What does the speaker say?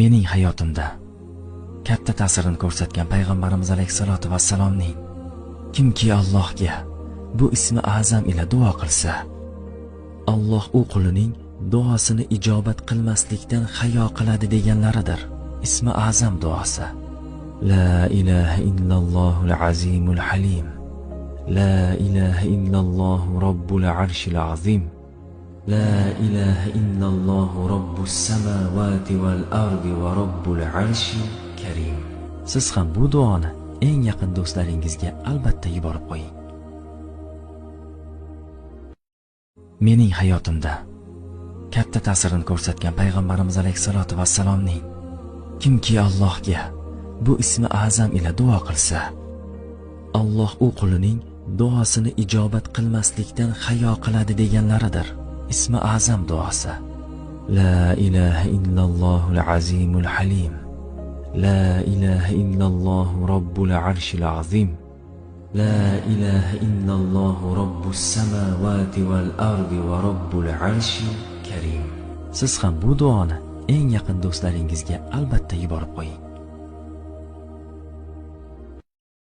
Mening hayotimda katta ta'sirini ko'rsatgan payg'ambarimiz alayhisolatu vassalomning kimki Allohga bu ismi azam ila duo qilsa, Alloh u qulining duosini ijobat qilmaslikdan hayo qiladi deganlaridir. Ismi azam duosi. La ilaha illallohul azimul halim. La ilaha illallohu robbul arshil azim. La ilaha illallohu robbus samawati val ardi va robbul arshil karim. Siz ham bu duoni eng yaqin do'stlaringizga albatta yuborib qo'ying. Mening hayotimda katta ta'sirini ko'rsatgan payg'ambarimiz alayhisolatu vassalomning kimki Allohga bu ismi azam ila duo qilsa, Alloh u qulining duosini ijobat qilmaslikdan hayo qiladi deganlaridir. Ismi azam duosi. La ilaha illallohul azimul halim. La ilaha illallohu robbul arshil azim. La ilaha illallohu robbus samawati val ardi va robbul arshil karim. Siz ham bu duoni eng yaqin do'stlaringizga albatta yuborib qo'ying.